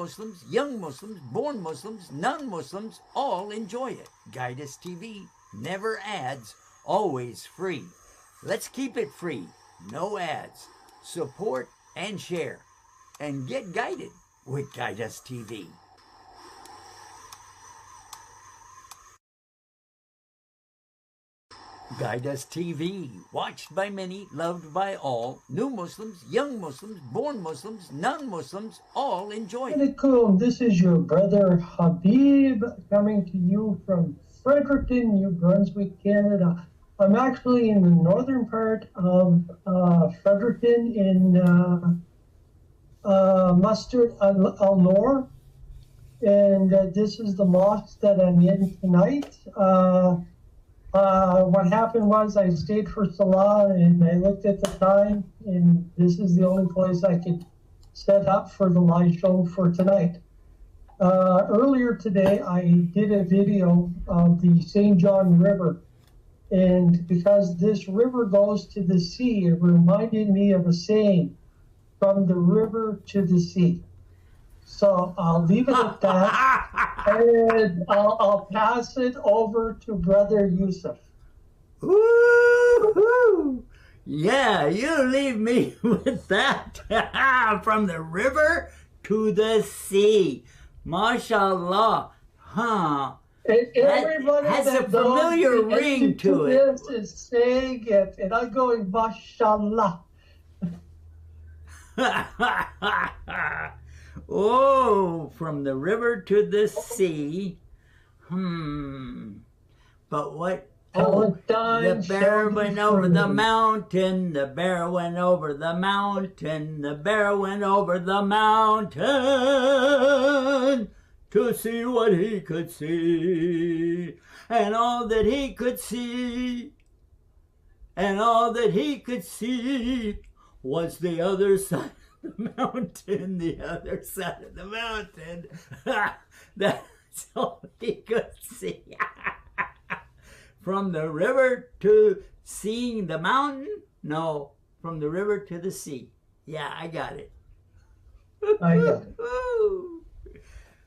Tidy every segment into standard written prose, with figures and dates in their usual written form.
Muslims, young Muslims, born Muslims, non-Muslims, all enjoy it. Guidus TV, never ads, always free. Let's keep it free, no ads. Support and share, and get guided with Guidus TV. Guidus TV, watched by many, loved by all. New Muslims, young Muslims, born Muslims, non-Muslims, all enjoy it. Alaikum. This is your brother Habib coming to you from Fredericton, New Brunswick, Canada. I'm actually in the northern part of Fredericton in Mustard Al-Noor, and this is the mosque that I'm in tonight. What happened was I stayed for Salah and I looked at the time, and this is the only place I could set up for the live show for tonight. Earlier today, I did a video of the St. John River, and because this river goes to the sea, it reminded me of a saying, from the river to the sea. So I'll leave it at that, and I'll pass it over to Brother Yusuf. Woo-hoo! Yeah, you leave me with that. From the river to the sea. MashaAllah. Huh. Everybody has that a familiar knows ring to it. This is saying it, and I'm going, MashaAllah. Oh, from the river to the sea. But what? Oh, the bear went over the mountain, the bear went over the mountain, the bear went over the mountain to see what he could see. And all that he could see, and all that he could see was the other side of the mountain, the other side of the mountain. That's all he could see. From the river to seeing the mountain? No, from the river to the sea. Yeah, I got it. I got it.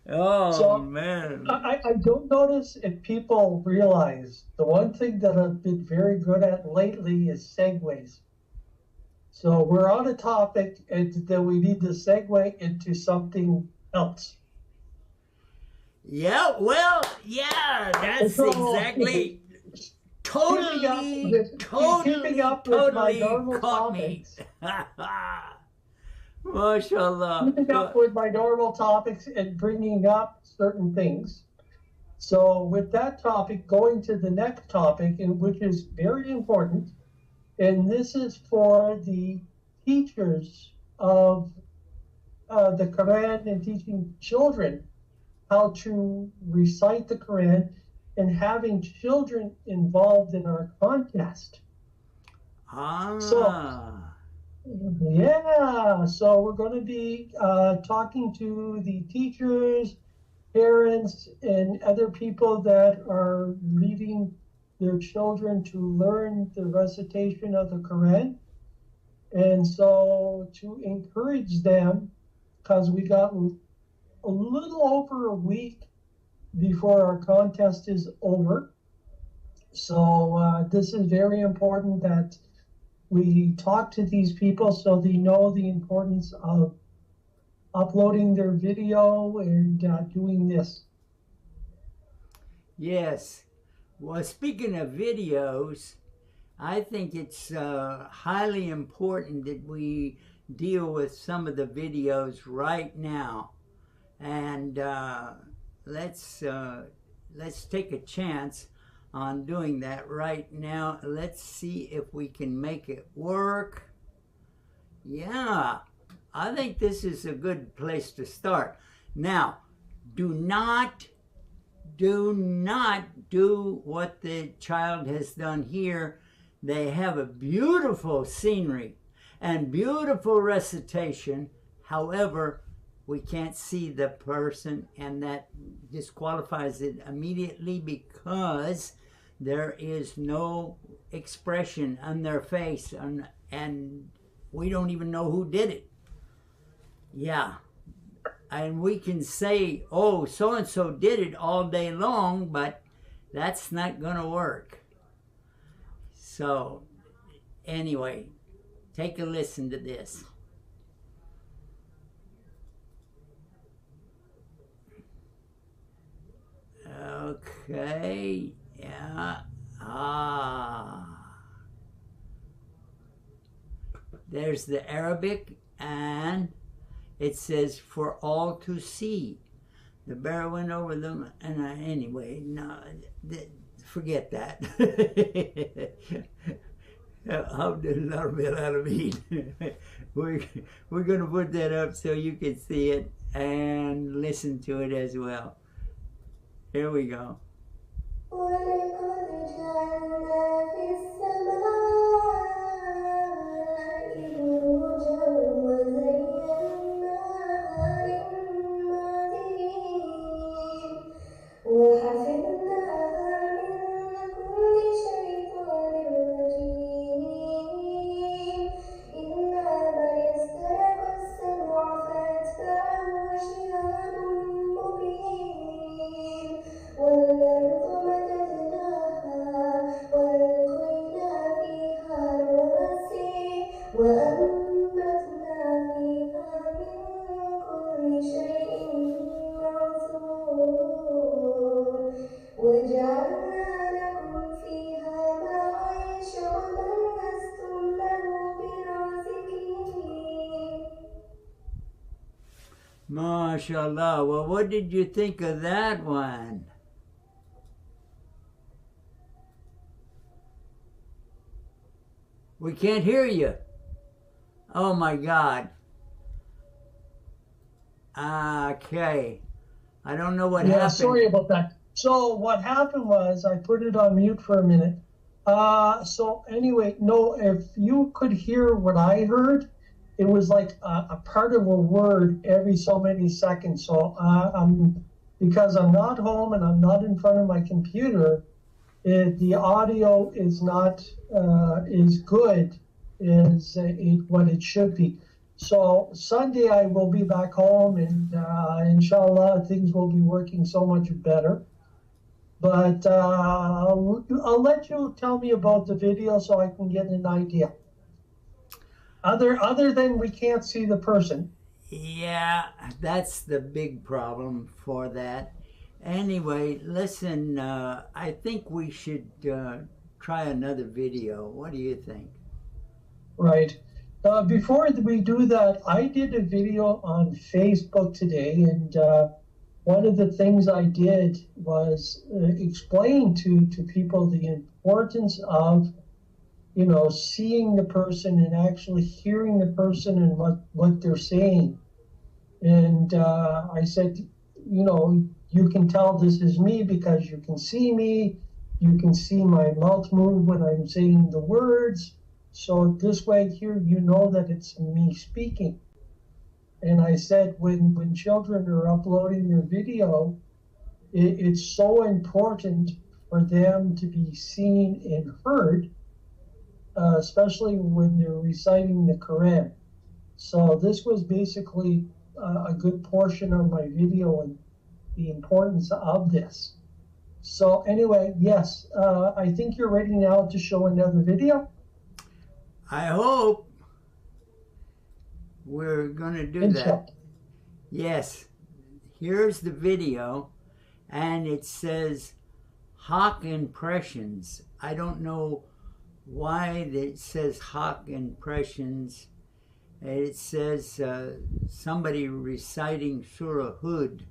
Oh, so, man. I don't notice if people realize the one thing that I've been very good at lately is segues. So we're on a topic and then we need to segue into something else. Yeah, well, yeah, that's so, exactly... Totally caught me. MashaAllah. Keeping up with my normal topics and bringing up certain things. So with that topic, going to the next topic, which is very important, and this is for the teachers of the Quran and teaching children how to recite the Quran and having children involved in our contest. So we're going to be talking to the teachers, parents, and other people that are leading their children to learn the recitation of the Quran. And so to encourage them, because we got a little over a week before our contest is over. So this is very important that we talk to these people so they know the importance of uploading their video and doing this. Yes. Well, speaking of videos, I think it's highly important that we deal with some of the videos right now. And let's take a chance on doing that right now. Let's see if we can make it work. Yeah, I think this is a good place to start. Now, do not do what the child has done here. They have a beautiful scenery and beautiful recitation. However, we can't see the person, and that disqualifies it immediately because there is no expression on their face, and we don't even know who did it. Yeah. and we can say, oh, so-and-so did it all day long, but that's not going to work. So, anyway, take a listen to this. Okay, yeah, there's the Arabic, and it says for all to see. The bear went over them, and anyway, no, forget that. We're going to put that up so you can see it and listen to it as well. Here we go. MashaAllah. Well, what did you think of that one? We can't hear you. Oh my God. Okay. I don't know what happened. Sorry about that. So what happened was I put it on mute for a minute. So anyway, no, if you could hear what I heard, it was like a part of a word every so many seconds. So because I'm not home and I'm not in front of my computer, the audio is not as good as what it should be. So Sunday I will be back home, and inshallah things will be working so much better. But I'll let you tell me about the video so I can get an idea. Other than we can't see the person. Yeah, that's the big problem for that. Anyway, listen, I think we should try another video. What do you think? Right. Before we do that, I did a video on Facebook today, and one of the things I did was explain to people the importance of, seeing the person and actually hearing the person and what they're saying. And I said, you can tell this is me because you can see me, you can see my mouth move when I'm saying the words. So this way here, you know that it's me speaking. And I said, when children are uploading their video, it's so important for them to be seen and heard, especially when they're reciting the Quran. So this was basically a good portion of my video and the importance of this. So anyway, yes, I think you're ready now to show another video. I hope we're going to do that. Yes, here's the video, and it says Hawk Impressions. I don't know why it says Hawk Impressions. It says somebody reciting Surah Hud.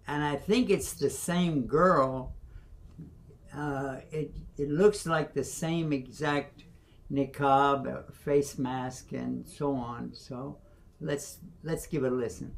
And I think it's the same girl. It looks like the same exact niqab, face mask, and so on. So let's give it a listen.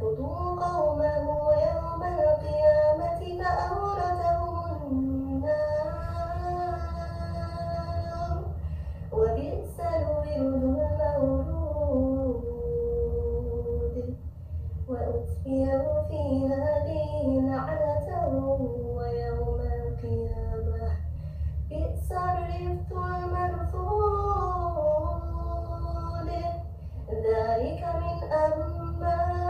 ليقضوا قومه يوم القيامة فأورثهم النار وبئس الورد المورود وأتبعوا في هذه لعنة ويوم القيامة بئس الرفد المرفود ذلك من أنباء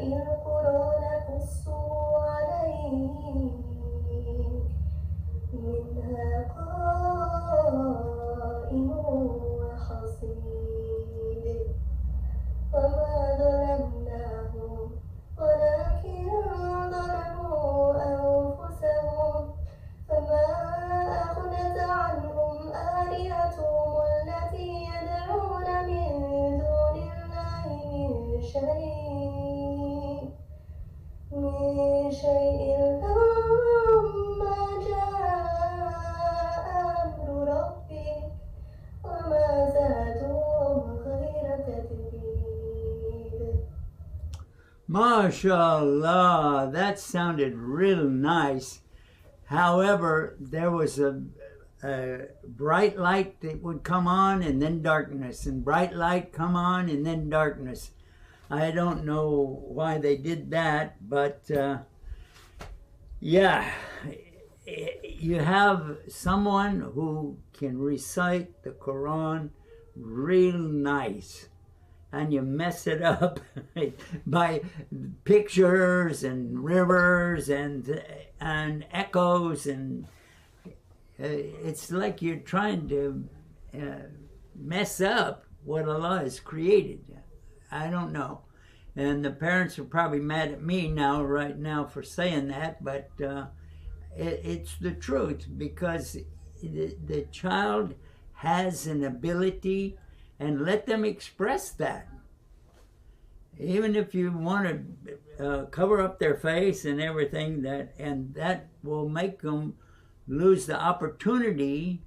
القرى نقصه عليك منها قائم وحصيد وما ظلمناهم ولكن ظلموا أنفسهم فما أغنت عنهم آلهتهم التي يدعون من دون الله من شيء لما جاء أمر ربك وما زادوهم غير تتبيب. MashaAllah, that sounded real nice. However, there was a bright light that would come on and then darkness, and bright light come on and then darkness. I don't know why they did that, but yeah, you have someone who can recite the Quran real nice, and you mess it up by pictures and rivers and echoes, and it's like you're trying to mess up what Allah has created. I don't know. And the parents are probably mad at me right now for saying that, but it's the truth, because the child has an ability, and let them express that. Even if you want to cover up their face and everything, that will make them lose the opportunity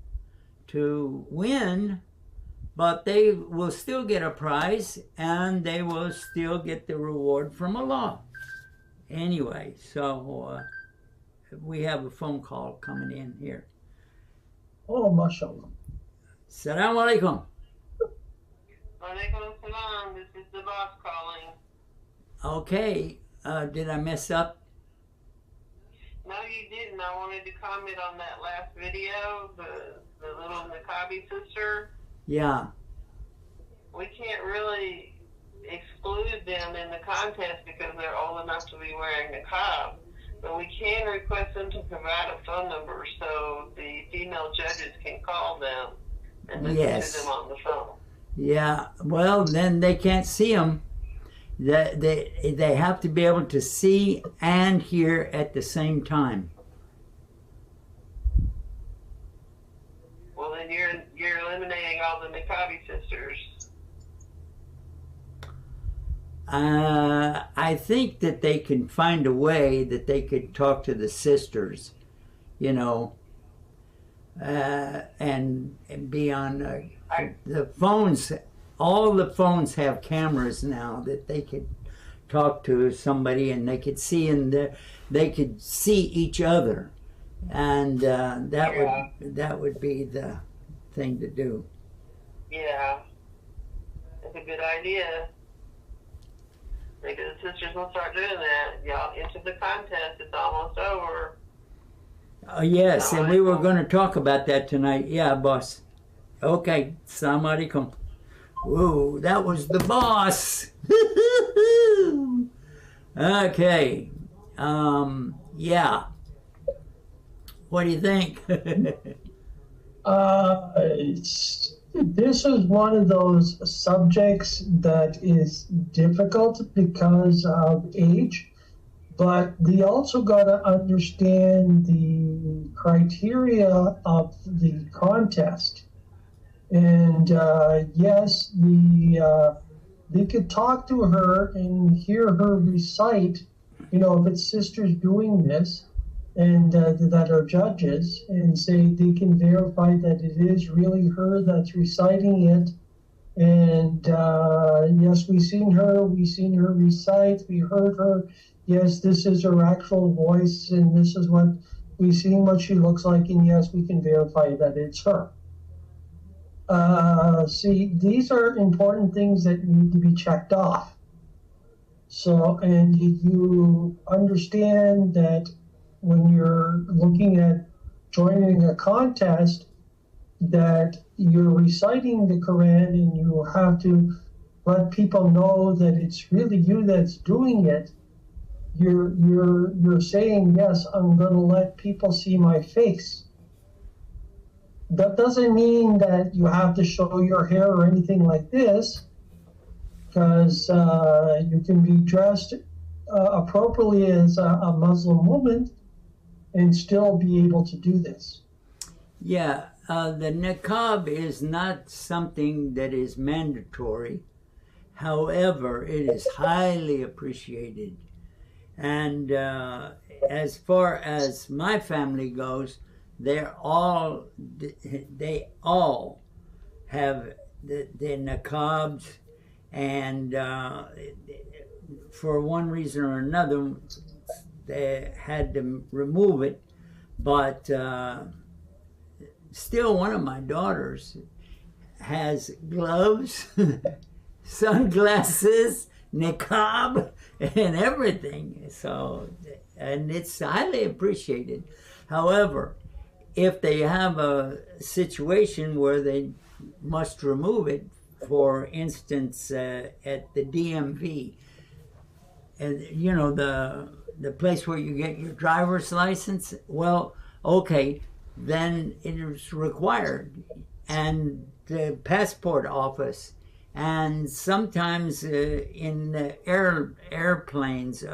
to win, but they will still get a prize, and they will still get the reward from Allah. Anyway, so we have a phone call coming in here. Oh, mashallah. Assalamu alaikum. Walaikum salam. This is the boss calling. Okay, did I mess up? No, you didn't. I wanted to comment on that last video, the little Niqabi sister. Yeah. We can't really exclude them in the contest because they're old enough to be wearing niqab, but we can request them to provide a phone number so the female judges can call them and listen to them on the phone. Yeah, well, then they can't see them. They have to be able to see and hear at the same time. Well, then you're eliminating all the Niqabi sisters. I think that they can find a way that they could talk to the sisters, you know, and be on the phones. All the phones have cameras now that they could talk to somebody, and they could see they could see each other, and that would be the thing to do. Yeah, that's a good idea. Maybe the sisters will start doing that. Y'all enter the contest. It's almost over. Yes, and we were going to talk about that tonight. Yeah, boss. Okay, Assalamu alaikum. Whoa, that was the boss. Okay. Yeah. What do you think? This is one of those subjects that is difficult because of age, but they also got to understand the criteria of the contest. And yes, they could talk to her and hear her recite, you know, if it's sisters doing this, and that are judges, and say they can verify that it is really her that's reciting it, And yes, we seen her recite, we heard her. Yes, this is her actual voice, and this is what we seen what she looks like, and yes, we can verify that it's her. See, these are important things that need to be checked off. So, and you understand that when you're looking at joining a contest, that you're reciting the Quran and you have to let people know that it's really you that's doing it. You're saying, yes, I'm going to let people see my face. That doesn't mean that you have to show your hair or anything like this, because you can be dressed appropriately as a Muslim woman and still be able to do this. Yeah, the niqab is not something that is mandatory. However, it is highly appreciated. And as far as my family goes, they all have the niqabs, and for one reason or another, they had to remove it. But still, one of my daughters has gloves, sunglasses, niqab, and everything. So, and it's highly appreciated. However, if they have a situation where they must remove it, for instance, at the DMV, and you know, the place where you get your driver's license, well, okay, then it is required, and the passport office, and sometimes in the airplanes,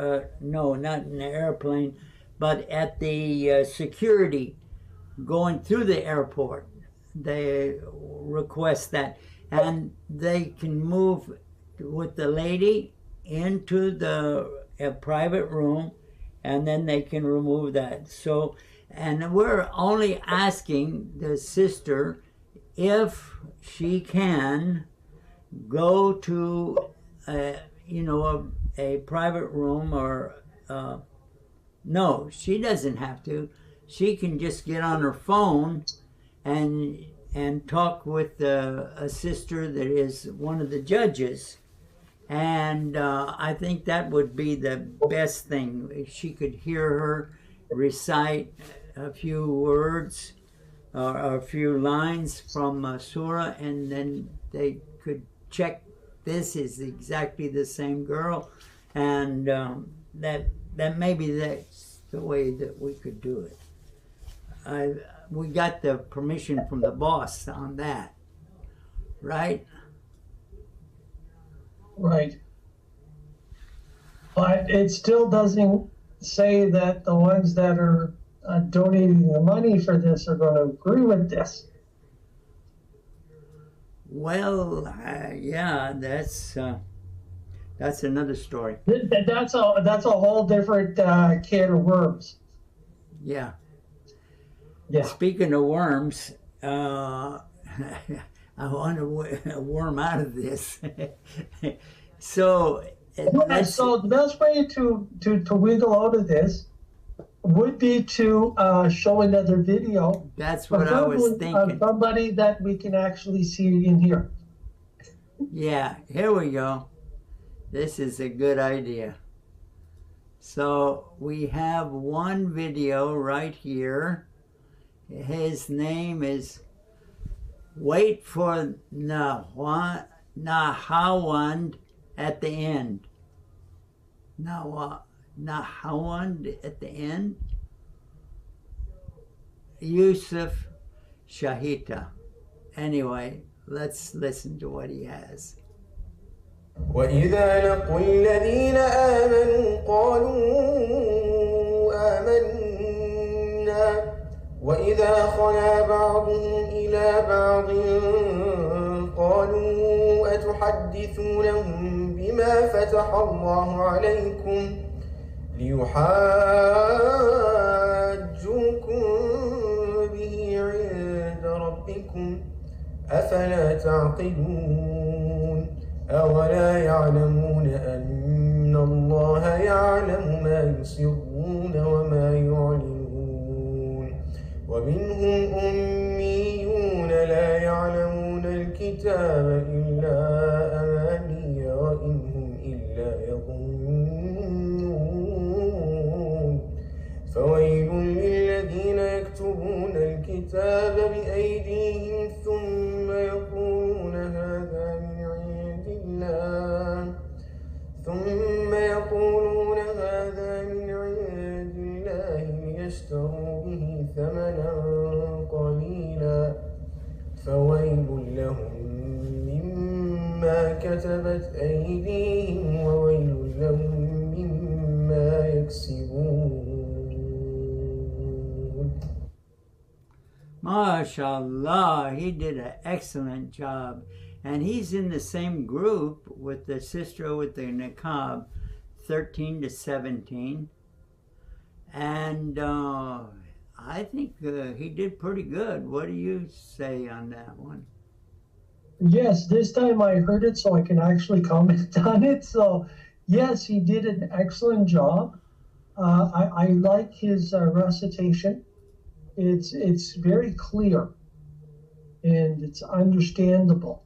no, not in the airplane, but at the security going through the airport, they request that, and they can move with the lady into the private room, and then they can remove that. So, and we're only asking the sister if she can go to a private room, or no, she doesn't have to. She can just get on her phone and talk with a sister that is one of the judges. And I think that would be the best thing. If she could hear her recite a few words or a few lines from Surah, and then they could check this is exactly the same girl, and that maybe that's the way that we could do it. We got the permission from the boss on that, right? Right. But it still doesn't say that the ones that are donating the money for this are going to agree with this. Well, yeah, that's another story. That's a whole different can of worms. Yeah. Yeah. Speaking of worms, I want to worm out of this. So the best way to wiggle out of this would be to show another video. That's what I was thinking. Somebody that we can actually see in here. Yeah, here we go. This is a good idea. So we have one video right here. His name is, wait for Nahawand at the end. Nahawand at the end. Yusuf Shahita. Anyway, let's listen to what he has. وإذا لقوا الذين آمنوا قالوا آمنا وإذا خلا بعضهم إلى بعض قالوا أتحدثونهم بما فتح الله عليكم ليحاجوكم به عند ربكم أفلا تعقلون أولا يعلمون أن الله يعلم ما يسرون وما يعلنون ومنهم أميون لا يعلمون الكتاب إلا أماني وإن هم إلا يظنون فويل للذين يكتبون الكتاب بأيديهم ثم يقولون هذا من عند الله ليشتروا به ثمنا قليلا فويل لهم مما كتبت أيديهم وويل لهم مما يكسبون. MashaAllah, he did an excellent job. And he's in the same group with the sister with the niqab, 13 to 17. And I think he did pretty good. What do you say on that one? Yes, this time I heard it so I can actually comment on it. So, yes, he did an excellent job. I like his recitation. It's very clear and it's understandable,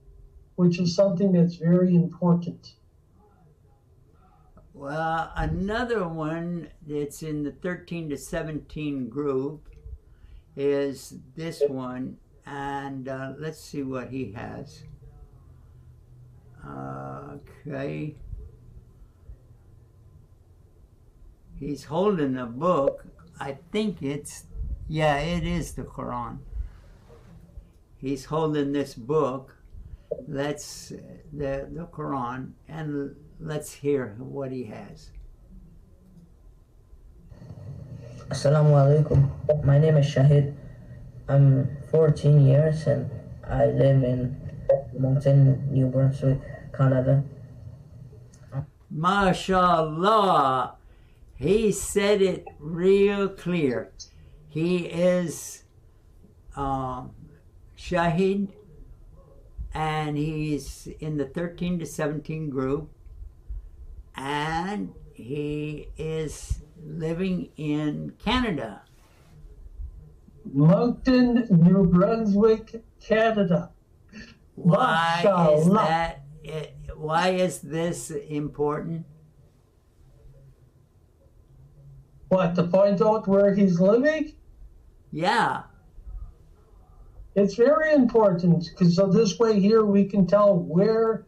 which is something that's very important. Well, another one that's in the 13 to 17 group is this one, and let's see what he has. Okay. He's holding a book. I think it's, yeah, it is the Quran. He's holding this book. Let's the Quran, and let's hear what he has. Assalamu alaikum. My name is Shahid. I'm 14 years and I live in Moncton, New Brunswick, Canada. MashaAllah, he said it real clear. He is Shahid, and he's in the 13 to 17 group, and he is living in Canada. Moncton, New Brunswick, Canada. Why is this important? What, to point out where he's living? Yeah. It's very important because so this way here we can tell where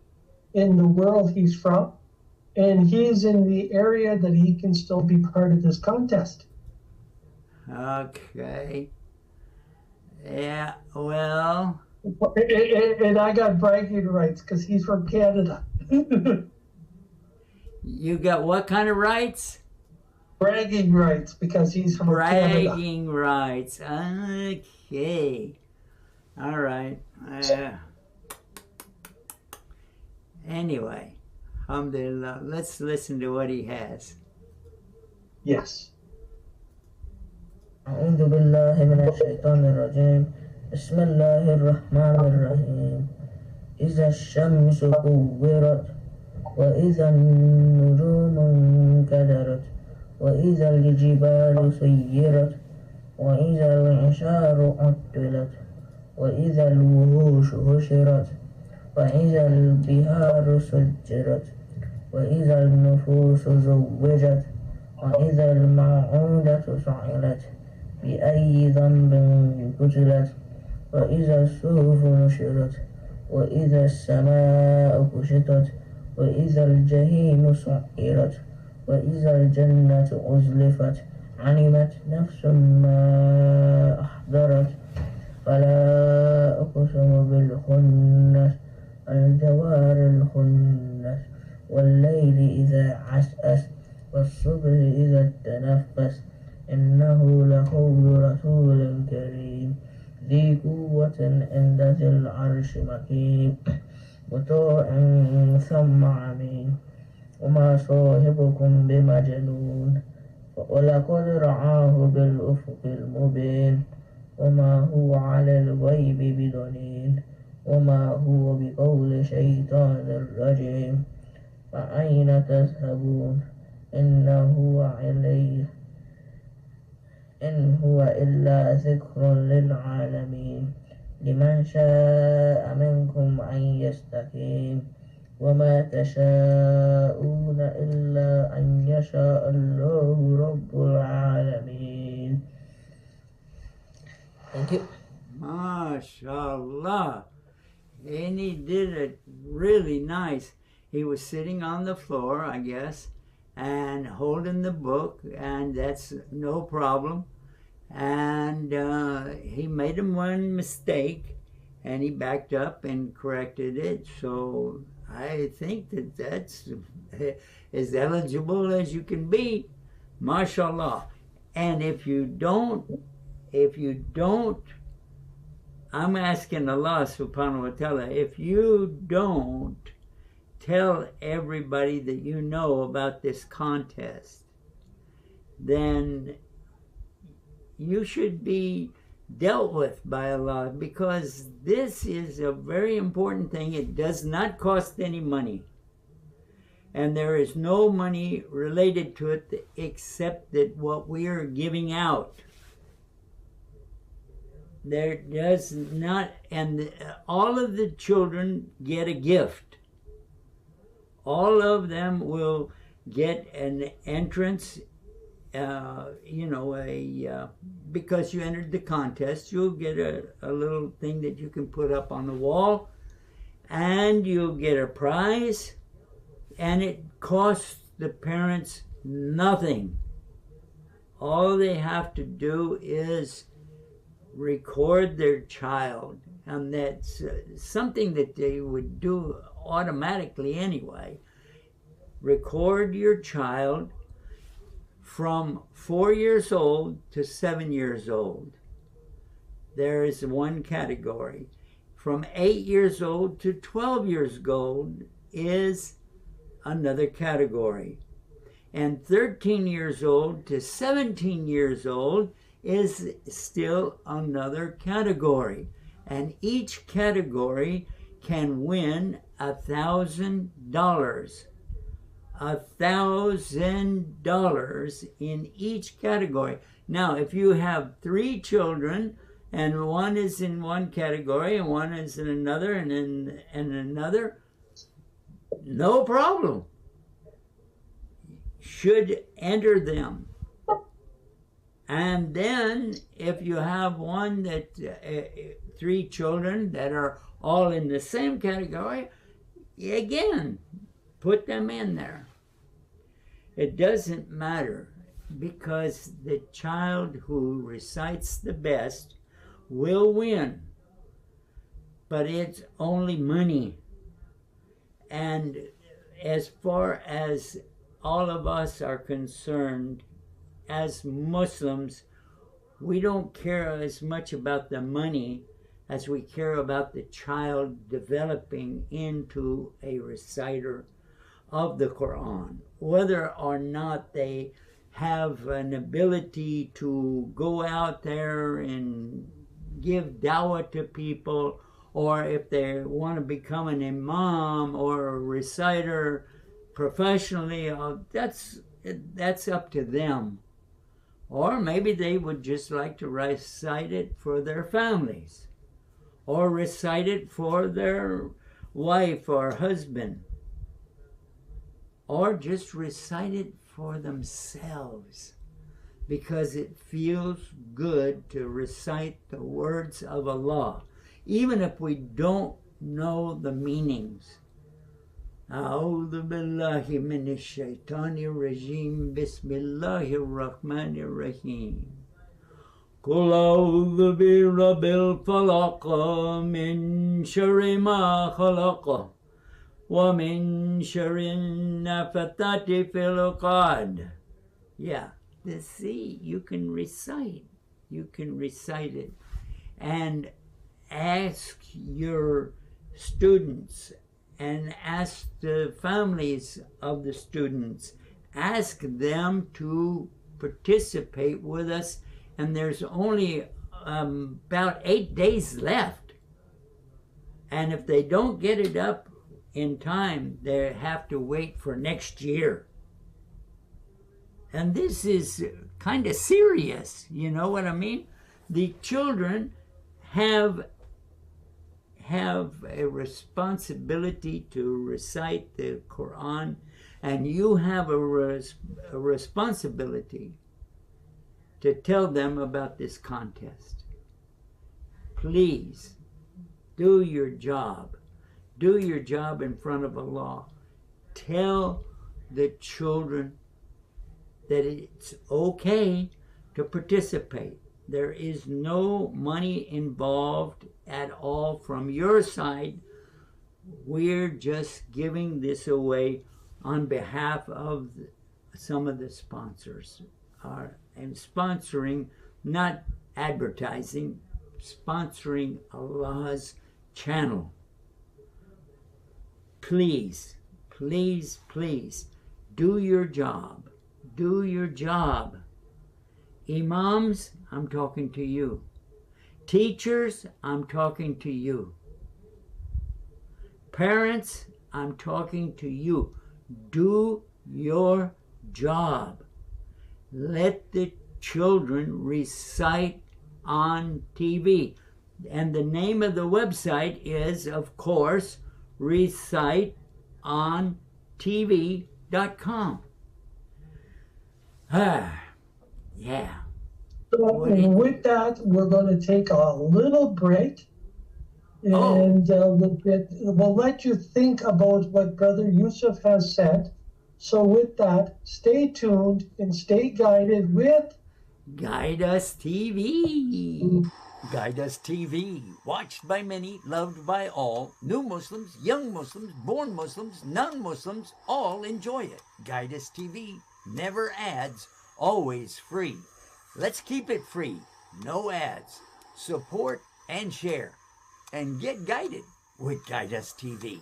in the world he's from, and he's in the area that he can still be part of this contest. Okay. Yeah, well. And I got bragging rights because he's from Canada. You got what kind of rights? Bragging rights because he's from Canada. Bragging rights. Okay. All right. Anyway, alhamdulillah, let's listen to what he has. Yes. أعوذ بالله من الشيطان الرجيم بسم الله الرحمن الرحيم إذا الشمس كورت وإذا النجوم انكدرت وإذا الجبال سيرت وإذا العشار عطلت وإذا الوحوش حشرت وإذا البحار سجرت وإذا النفوس زوجت وإذا الموءودة سئلت بأي ذنب قتلت وإذا الصحف نشرت وإذا السماء كشطت وإذا الجحيم سعرت وإذا الجنة أزلفت علمت نفس ما أحضرت فلا أقسم بالخنس الجوار الخنس والليل إذا عسعس والصبح إذا تنفس إنه لقول رسول كريم ذي قوة عند ذي العرش مكين مطاع ثم أمين وما صاحبكم بمجنون ولقد رآه بالأفق المبين وما هو على الغيب بضنين وما هو بقول شيطان رجيم فأين تذهبون إن هو إلا ذكر للعالمين لمن شاء منكم أن يستقيم وما تشاءون إلا أن يشاء الله رب العالمين. Thank you. MashaAllah. And he did it really nice. He was sitting on the floor, I guess, and holding the book, and that's no problem. And he made him one mistake, and he backed up and corrected it. So I think that that's as eligible as you can be, mashallah. And if you don't, I'm asking Allah subhanahu wa ta'ala, if you don't tell everybody that you know about this contest, then you should be dealt with by Allah, because this is a very important thing. It does not cost any money. And there is no money related to it except that what we are giving out. There does not, and all of the children get a gift. All of them will get an entrance, because you entered the contest, you'll get a little thing that you can put up on the wall, and you'll get a prize, and it costs the parents nothing. All they have to do is record their child, and that's something that they would do automatically anyway. Record your child from 4 years old to 7 years old. There is one category. From 8 years old to 12 years old is another category. And 13 years old to 17 years old is still another category. And each category can win $1,000. $1,000 in each category. Now, if you have 3 children, and one is in one category, and one is in another, and in another, no problem. Should enter them. And then, if you have one that 3 children that are all in the same category, again, put them in there. It doesn't matter, because the child who recites the best will win. But it's only money. And as far as all of us are concerned, as Muslims, we don't care as much about the money as we care about the child developing into a reciter of the Quran. Whether or not they have an ability to go out there and give dawah to people, or if they want to become an imam or a reciter professionally, that's up to them. Or maybe they would just like to recite it for their families, or recite it for their wife or husband, or just recite it for themselves, because it feels good to recite the words of Allah, even if we don't know the meanings. أعوذ بالله من الشيطان الرجيم بسم الله الرحمن الرحيم قل أعوذ برب الفلق من شر ما خلق ومن شر النفثات في العقد. Yeah, see, you can recite it, and ask your students, and ask the families of the students, ask them to participate with us. And there's only about 8 days left. And if they don't get it up in time, they have to wait for next year. And this is kind of serious, you know what I mean? The children have a responsibility to recite the Quran, and you have a responsibility to tell them about this contest. Please, do your job. Do your job in front of Allah. Tell the children that it's okay to participate. There is no money involved at all from your side. We're just giving this away on behalf of some of the sponsors. And sponsoring, not advertising, sponsoring Allah's channel. Please, please, please, do your job. Do your job. Imams, I'm talking to you. Teachers, I'm talking to you. Parents, I'm talking to you. Do your job. Let the children recite on TV. And the name of the website is, of course, reciteontv.com. Yeah. So with that, we're going to take a little break, and we'll let you think about what Brother Yusuf has said. So with that, stay tuned and stay guided with Guide Us TV. Guide Us TV, watched by many, loved by all. New Muslims, young Muslims, born Muslims, non-Muslims, all enjoy it. Guide Us TV, never ads, always free. Let's keep it free, no ads. Support and share, and get guided with Guide Us TV.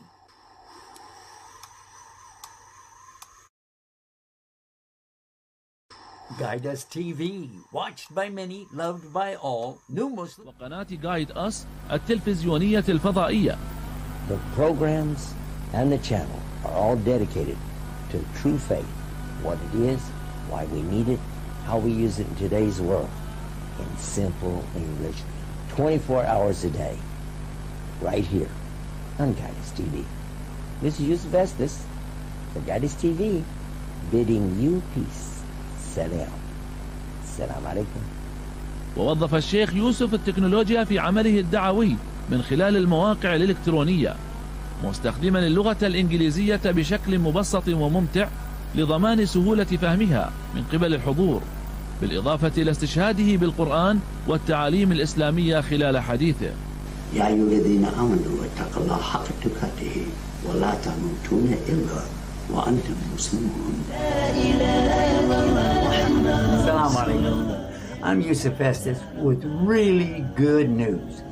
Guide Us TV, watched by many, loved by all. New Muslims. وقناة Guide Us التلفزيونية الفضائية. The programs and the channel are all dedicated to true faith, what it is, why we need it, how we use it in today's world, in simple English, 24 hours a day, right here on Guide Us TV. This is Yusuf Estes for Guide Us TV, bidding you peace. سلام. السلام عليكم. ووظف الشيخ يوسف التكنولوجيا في عمله الدعوي من خلال المواقع الإلكترونية، مستخدما اللغة الإنجليزية بشكل مبسط وممتع لضمان سهولة فهمها من قبل الحضور، بالإضافة إلى استشهاده بالقرآن والتعاليم الإسلامية خلال حديثه. يا أيها الذين آمنوا اتقوا الله حق تقاته ولا تموتون إلا وأنتم مسلمون. Assalamu alaikum. I'm Yusuf Estes with really good news.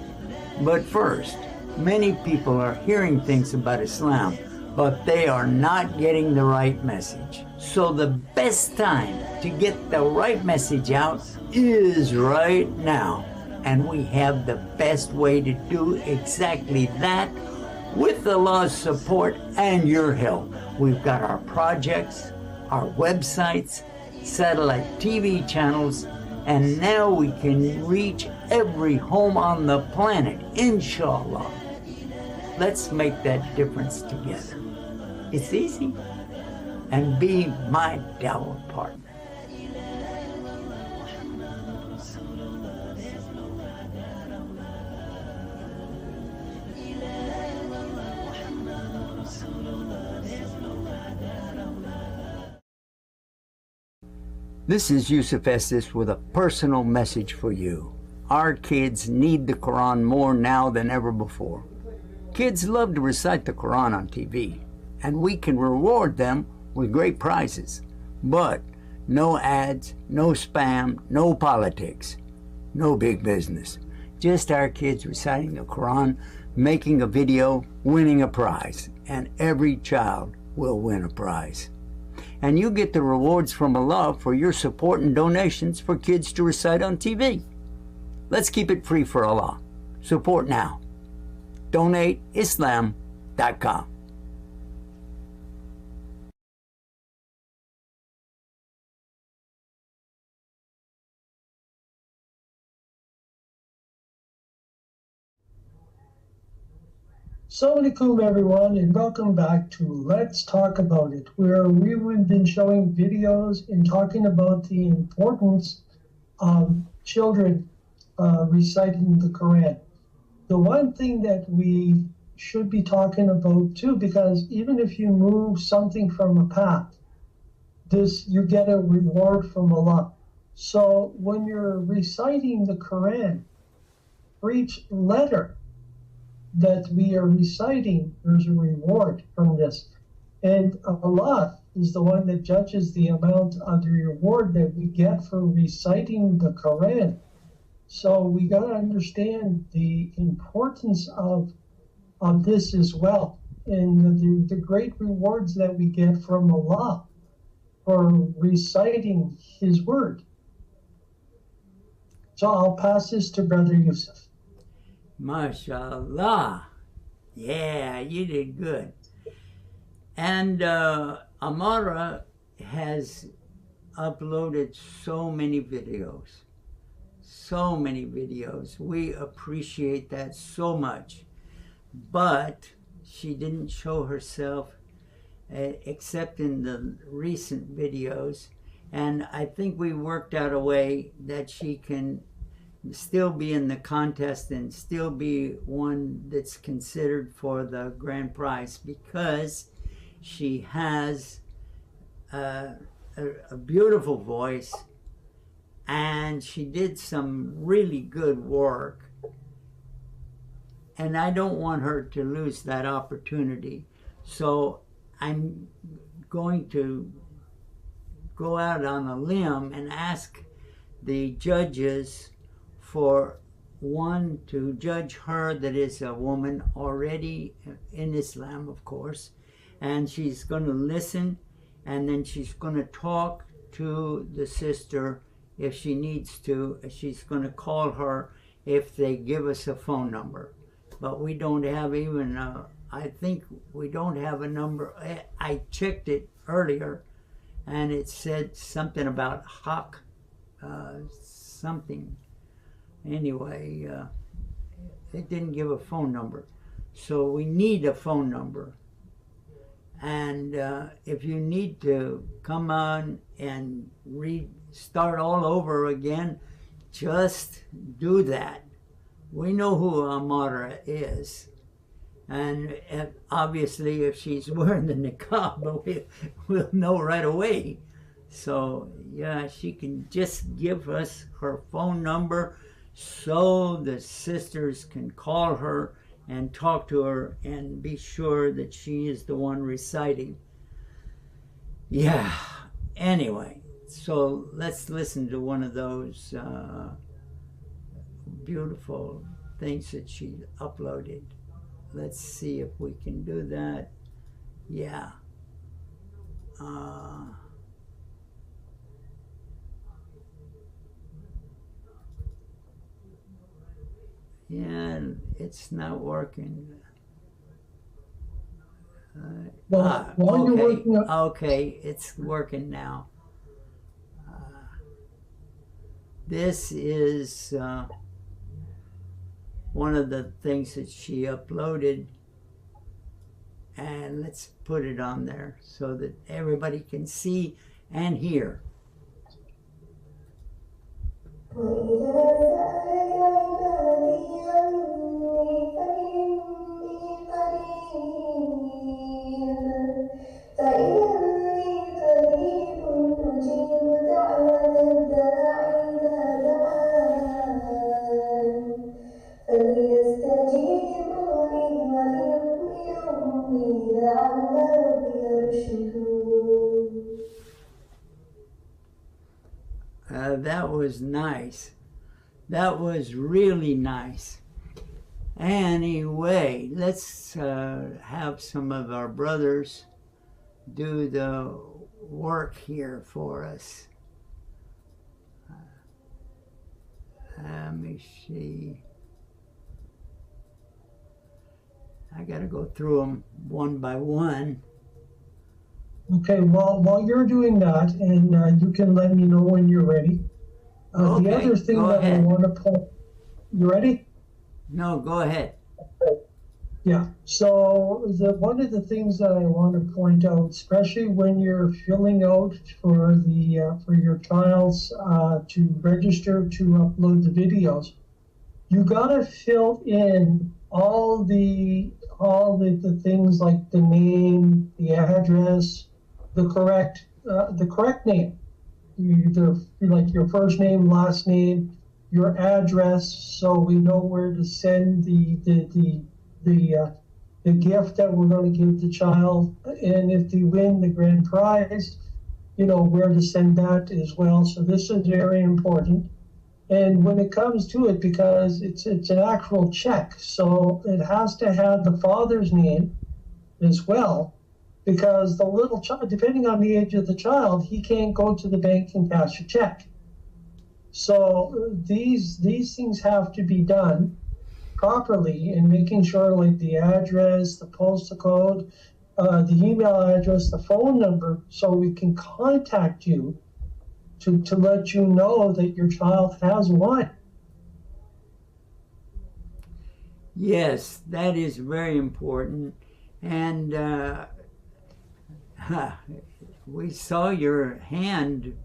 But first, many people are hearing things about Islam, but they are not getting the right message. So the best time to get the right message out is right now. And we have the best way to do exactly that with Allah's support and your help. We've got our projects, our websites, satellite TV channels, and now we can reach every home on the planet, inshallah. Let's make that difference together. It's easy. And be my dawah partner. This is Yusuf Estes with a personal message for you. Our kids need the Quran more now than ever before. Kids love to recite the Quran on TV, and we can reward them with great prizes. But no ads, no spam, no politics, no big business. Just our kids reciting the Quran, making a video, winning a prize, and every child will win a prize. And you get the rewards from Allah for your support and donations for kids to recite on TV. Let's keep it free for Allah. Support now. donateislam.com. Assalamu alaikum, everyone, and welcome back to Let's Talk About It, where we've been showing videos and talking about the importance of children reciting the Quran. The one thing that we should be talking about too, because even if you move something from a path, you get a reward from Allah. So when you're reciting the Quran, for each letter that we are reciting, there's a reward from this. And Allah is the one that judges the amount of the reward that we get for reciting the Quran. So we got to understand the importance of this as well, and the great rewards that we get from Allah for reciting His word. So I'll pass this to Brother Yusuf. MashaAllah. Yeah, you did good. And Amara has uploaded so many videos. So many videos. We appreciate that so much. But she didn't show herself except in the recent videos. And I think we worked out a way that she can still be in the contest and still be one that's considered for the grand prize, because she has a beautiful voice and she did some really good work, and I don't want her to lose that opportunity. So I'm going to go out on a limb and ask the judges for one to judge her that is a woman already in Islam, of course, and she's going to listen, and then she's going to talk to the sister if she needs to. She's going to call her if they give us a phone number. But we don't have even I think we don't have a number. I checked it earlier and it said something about Hawk something. Anyway, it didn't give a phone number. So we need a phone number. And if you need to come on and start all over again, just do that. We know who Amara is. And obviously if she's wearing the niqab, we'll know right away. So yeah, she can just give us her phone number so the sisters can call her and talk to her and be sure that she is the one reciting. Yeah, anyway, so let's listen to one of those beautiful things that she uploaded. Let's see if we can do that. Yeah. Yeah, it's not working. Okay, it's working now. This is one of the things that she uploaded, and let's put it on there so that everybody can see and hear. That was nice. That was really nice. Anyway, let's have some of our brothers do the work here for us. Let me see. I got to go through them one by one. Okay, well, while you're doing that, and you can let me know when you're ready. Okay, the other thing go that ahead. I want to point, you ready? No, go ahead. Yeah, so one of the things that I want to point out, especially when you're filling out for your child's to register to upload the videos, you gotta fill in all the things like the name, the address, the correct name, either like your first name, last name, your address, so we know where to send the gift that we're going to give the child, and if they win the grand prize, where to send that as well. So this is very important. And when it comes to it, because it's an actual check, so it has to have the father's name as well, because the little child, depending on the age of the child, he can't go to the bank and cash a check. So these things have to be done properly, and making sure like the address, the postal code, the email address, the phone number, so we can contact you to let you know that your child has won. Yes, that is very important. And we saw your hand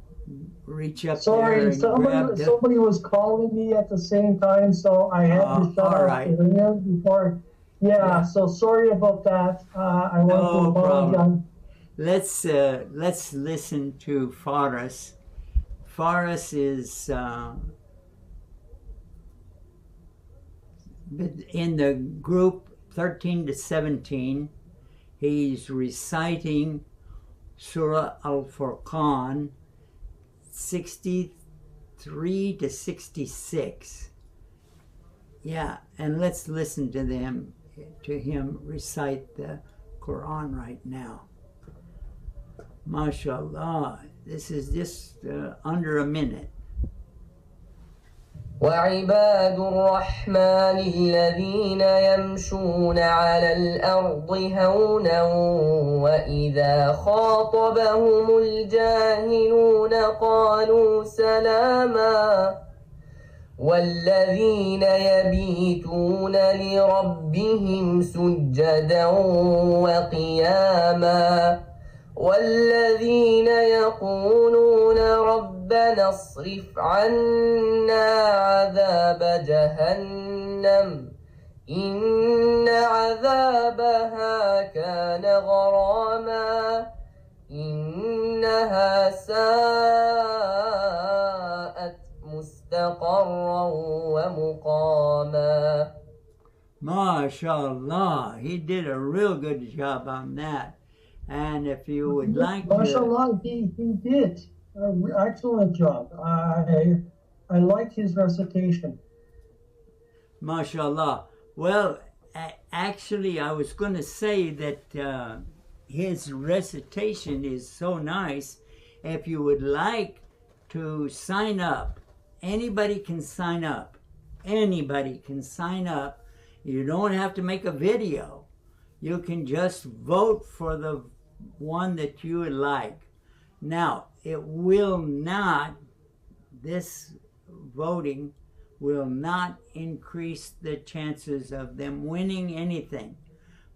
reach up there and grab the... somebody was calling me at the same time, so I had to shut off the ringer before. Yeah, so sorry about that. I want to apologize. Let's listen to Faris. Faris is in the group 13 to 17. He's reciting Surah Al-Furqan 63 to 66. Yeah, and let's listen to him recite the Quran right now. MashaAllah, this is just under a minute. وعباد الرحمن الذين يمشون على الأرض هونا وإذا خاطبهم الجاهلون قالوا سلاما والذين يبيتون لربهم سجدا وقياما والذين يقولون ربنا اصرف عنا عذاب جهنم إن عذابها كان غراما إنها ساءت مستقرا ومقاما. MashaAllah, he did a real good job on that. And if you would like to... MashaAllah, he did an excellent job. I like his recitation. MashaAllah. Well, actually, I was going to say that his recitation is so nice. If you would like to sign up, anybody can sign up. Anybody can sign up. You don't have to make a video. You can just vote for the one that you would like. Now, it will not, this voting will not increase the chances of them winning anything,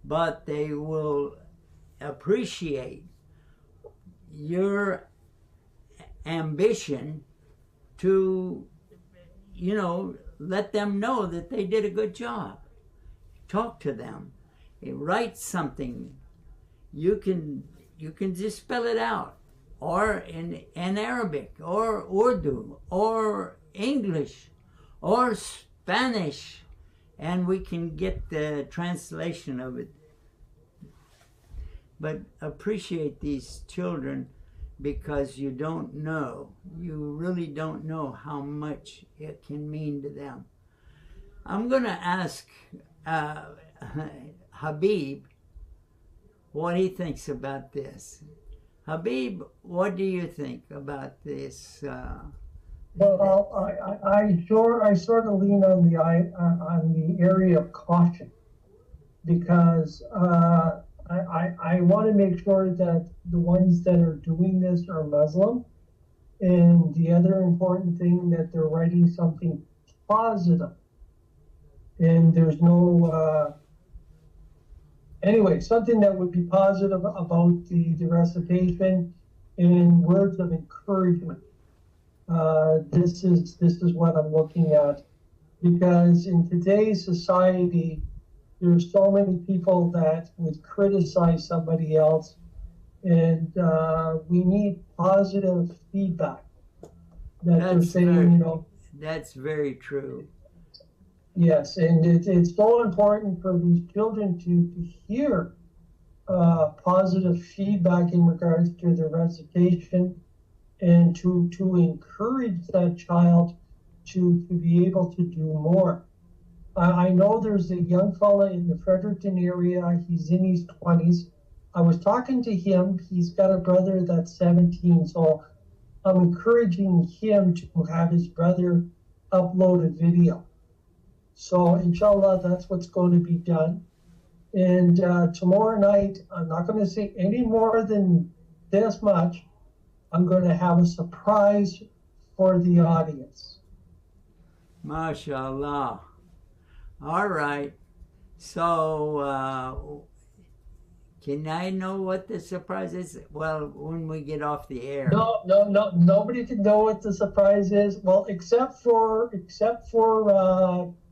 but they will appreciate your ambition to, let them know that they did a good job. Talk to them. Write something. You can just spell it out, or in Arabic, or Urdu, or English, or Spanish, and we can get the translation of it. But appreciate these children, because you don't know, you really don't know how much it can mean to them. I'm going to ask Habib what he thinks about this. Habib, what do you think about this? Well, I sort of lean on the area of caution, because I want to make sure that the ones that are doing this are Muslim. And the other important thing, that they're writing something positive. And there's no, anyway, something that would be positive about the recitation and words of encouragement. This is what I'm looking at, because in today's society, there's so many people that would criticize somebody else, and we need positive feedback. They're saying, you know. That's very true. Yes, and it's so important for these children to hear positive feedback in regards to their recitation, and to encourage that child to be able to do more. I know there's a young fella in the Fredericton area. He's in his 20s. I was talking to him. He's got a brother that's 17, so I'm encouraging him to have his brother upload a video. So inshallah, that's what's going to be done. And tomorrow night, I'm not going to say any more than this much. I'm going to have a surprise for the audience. MashaAllah. All right. So, can I know what the surprise is? Well, when we get off the air. No. Nobody can know what the surprise is. Well, except for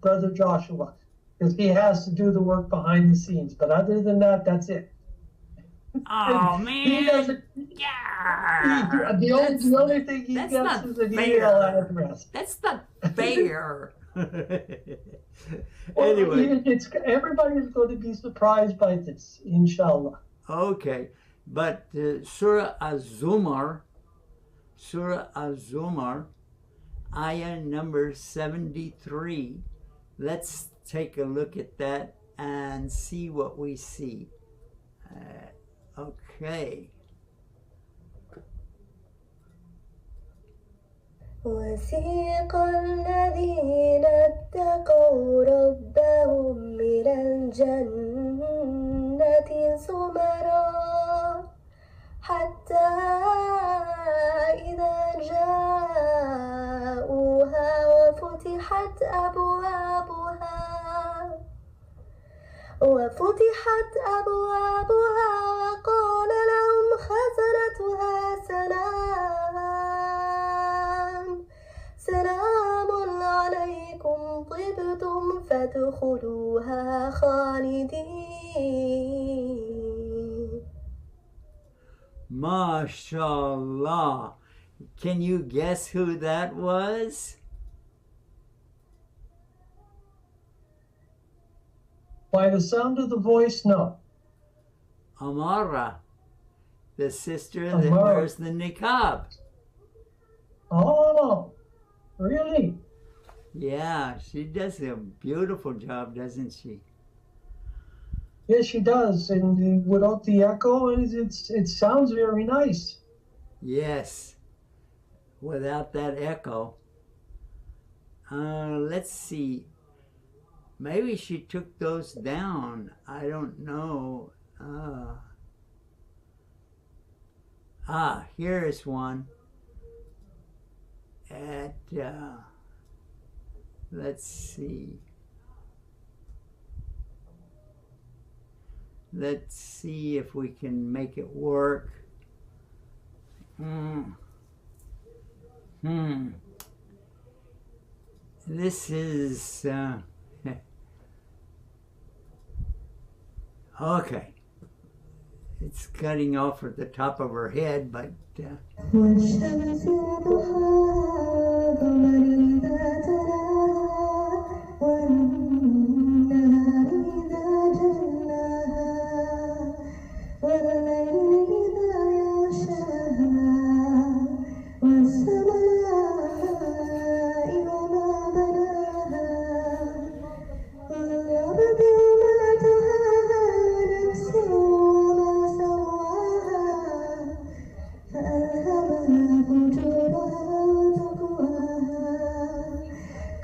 Brother Joshua, because he has to do the work behind the scenes. But other than that, that's it. Oh man! He doesn't. Yeah. The only thing he gets is an email address. That's not fair. Well, anyway, everybody's going to be surprised by this, inshallah. Okay, but Surah Az-Zumar, ayah number 73. Let's take a look at that and see what we see. Okay. وسيق الذين اتقوا ربهم من الجنة زمرا حتى إذا جاءوها وفتحت أبوابها وقال لهم خزنتها سلام عليكم طبتم فادخلوها خالدين. MashaAllah. Can you guess who that was? By the sound of the voice, no. Amara, the sister that wears the niqab. Oh, really? Yeah, she does a beautiful job, doesn't she? Yes, she does. And without the echo, it sounds very nice. Yes, without that echo. Let's see. Maybe she took those down. I don't know. Here is one. Let's see. Let's see if we can make it work. This is okay. It's cutting off at the top of her head, but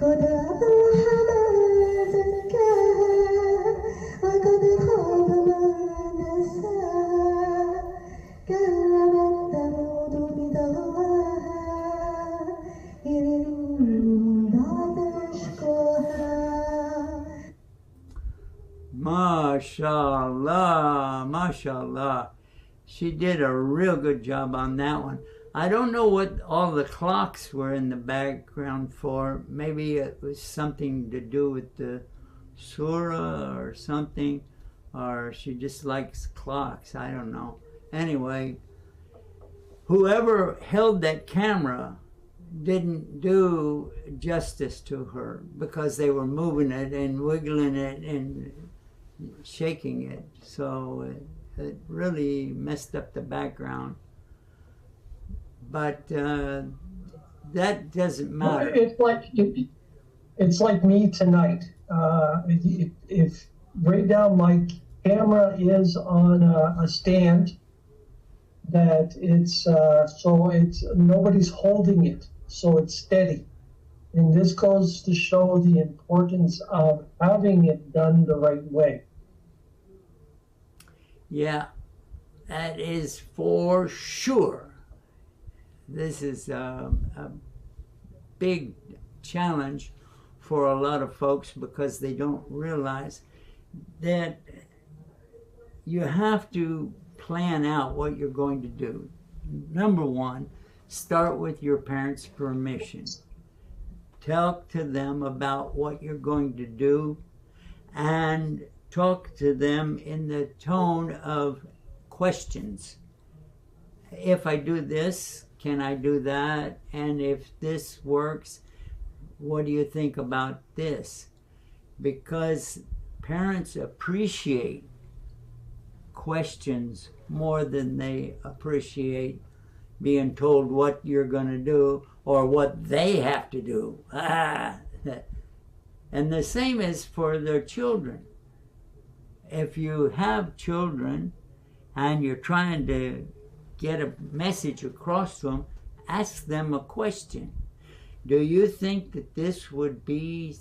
قد أفلح من زكاها وقد mashallah. She did a real good job on that one. I don't know what all the clocks were in the background for. Maybe it was something to do with the surah or something, or she just likes clocks. I don't know. Anyway, whoever held that camera didn't do justice to her, because they were moving it and wiggling it and shaking it. So it really messed up the background. But that doesn't matter. It's like me tonight. If right now my camera is on a stand, that it's so it's nobody's holding it, so it's steady. And this goes to show the importance of having it done the right way. Yeah, that is for sure. This is a big challenge for a lot of folks, because they don't realize that you have to plan out what you're going to do. Number one, start with your parents' permission. Talk to them about what you're going to do, and talk to them in the tone of questions. If I do this, can I do that? And if this works, what do you think about this? Because parents appreciate questions more than they appreciate being told what you're going to do or what they have to do. And the same is for their children. If you have children and you're trying to get a message across to them, ask them a question. Do you think that this would be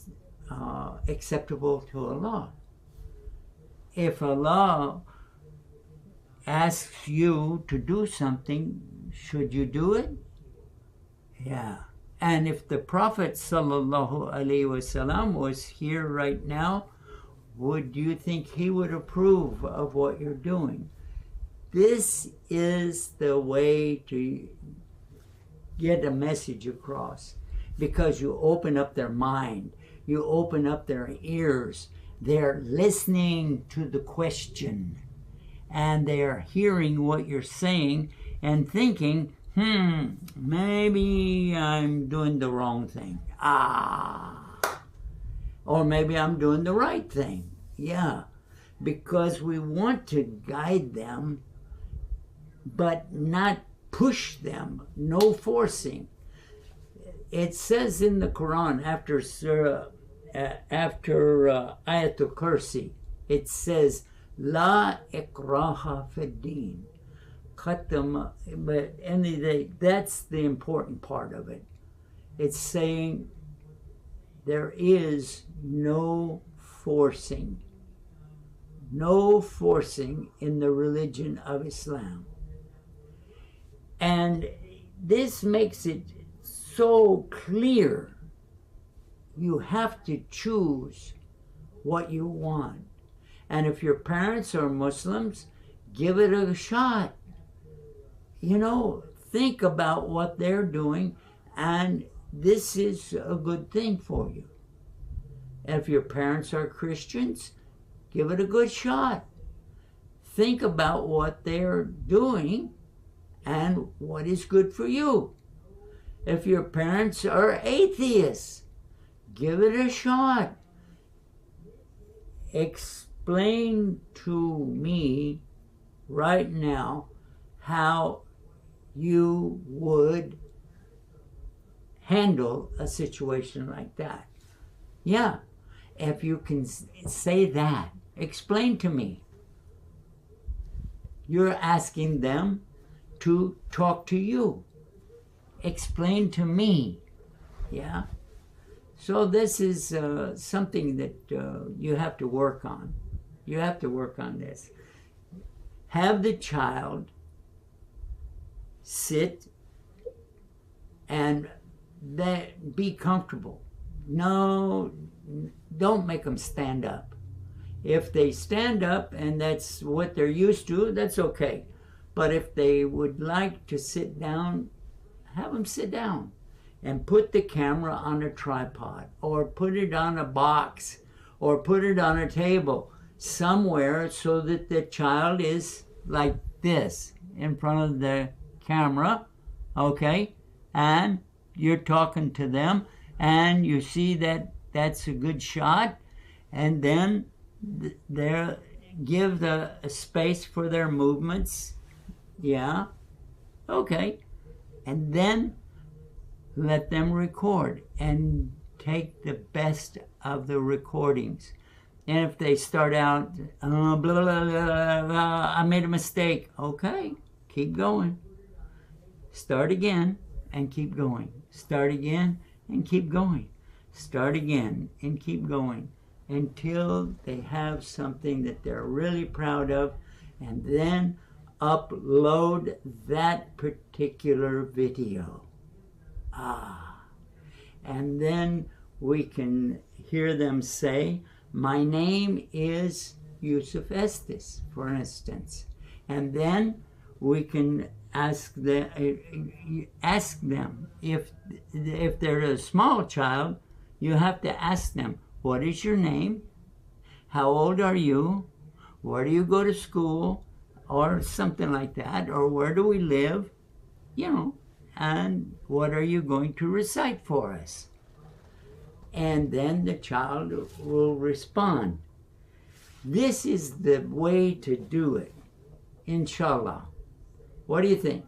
acceptable to Allah? If Allah asks you to do something, should you do it? Yeah. And if the Prophet ﷺ was here right now, would you think he would approve of what you're doing? This is the way to get a message across, because you open up their mind, you open up their ears. They're listening to the question, and they're hearing what you're saying and thinking, maybe I'm doing the wrong thing. Or maybe I'm doing the right thing. Yeah, because we want to guide them, but not push them, no forcing. It says in the Quran, after Ayatul Kursi, it says, La ikraha fid-din. But anyway, that's the important part of it. It's saying there is no forcing. No forcing in the religion of Islam. And this makes it so clear. You have to choose what you want. And if your parents are Muslims, give it a shot. You know, think about what they're doing, and this is a good thing for you. And if your parents are Christians, give it a good shot. Think about what they're doing and what is good for you. If your parents are atheists, give it a shot. Explain to me right now how you would handle a situation like that. Yeah, if you can say that, explain to me. You're asking them to talk to you. Explain to me. Yeah. So this is something that you have to work on. You have to work on this. Have the child sit and be comfortable. No, don't make them stand up. If they stand up and that's what they're used to, that's okay. But if they would like to sit down, have them sit down and put the camera on a tripod or put it on a box or put it on a table somewhere so that the child is like this in front of the camera, okay? And you're talking to them and you see that that's a good shot, and then give the space for their movements. Yeah, okay. And then let them record and take the best of the recordings. And if they start out, blah, blah, blah, blah, I made a mistake. Okay, keep going. Start again and keep going. Start again and keep going. Start again and keep going until they have something that they're really proud of, and then upload that particular video. And then we can hear them say, my name is Yusuf Estes, for instance. And then we can ask them if they're a small child, you have to ask them, what is your name? How old are you? Where do you go to school? Or something like that. Or where do we live? You know, and what are you going to recite for us? And then the child will respond. This is the way to do it, inshallah. What do you think?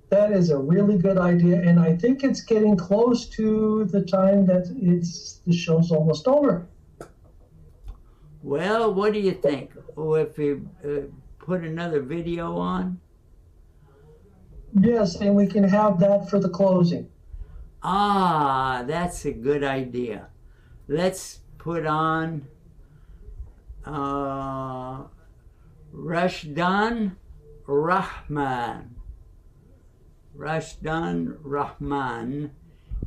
That is a really good idea, and I think it's getting close to the time that the show's almost over. Well, what do you think? Oh, if we put another video on? Yes, and we can have that for the closing. That's a good idea. Let's put on Rashdan Rahman. Rashdan Rahman.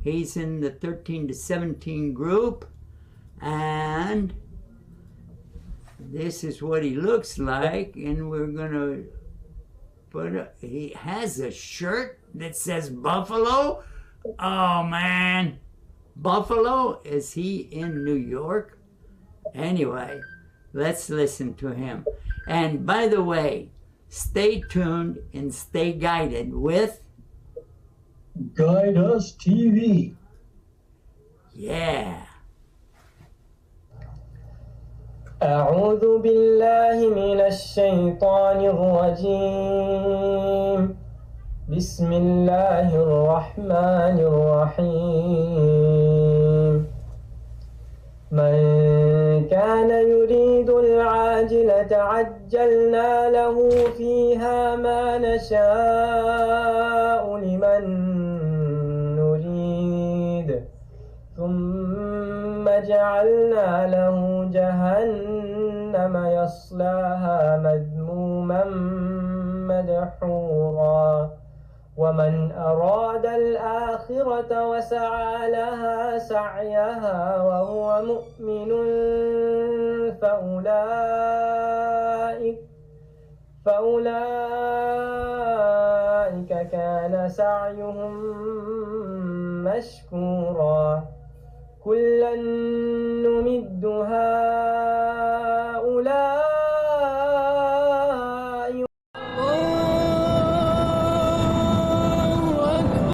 He's in the 13 to 17 group, and this is what he looks like, and we're gonna he has a shirt that says Buffalo. Oh man, Buffalo? Is he in New York? Anyway, let's listen to him. And by the way, stay tuned and stay guided with Guide Us TV. Yeah. أعوذ بالله من الشيطان الرجيم بسم الله الرحمن الرحيم من كان يريد العاجلة عجلنا له فيها ما نشاء لمن نريد ثم جعلنا له جهنم يصلاها مذموما مدحورا ومن أراد الآخرة وسعى لها سعيها وهو مؤمن فأولئك كان سعيهم مشكورا كلا نمد